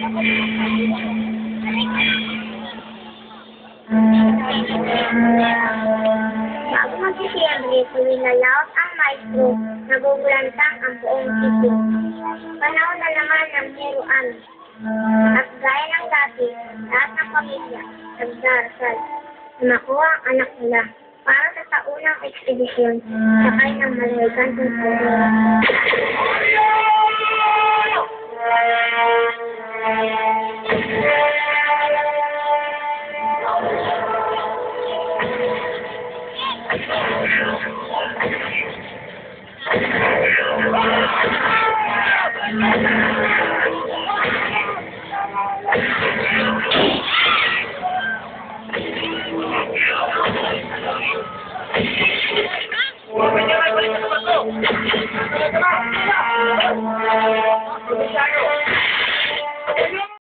Bago mag-Disyembre, tuwing lalaot ang maestro, nagugulantang ang buong sitio. Panahon na naman ng hiruan. At gaya ng dati, lahat ng pamilya nagdarasal na makuha ang anak nila para sa taunang ekspedisyon sakay ng malawigan ng Korea.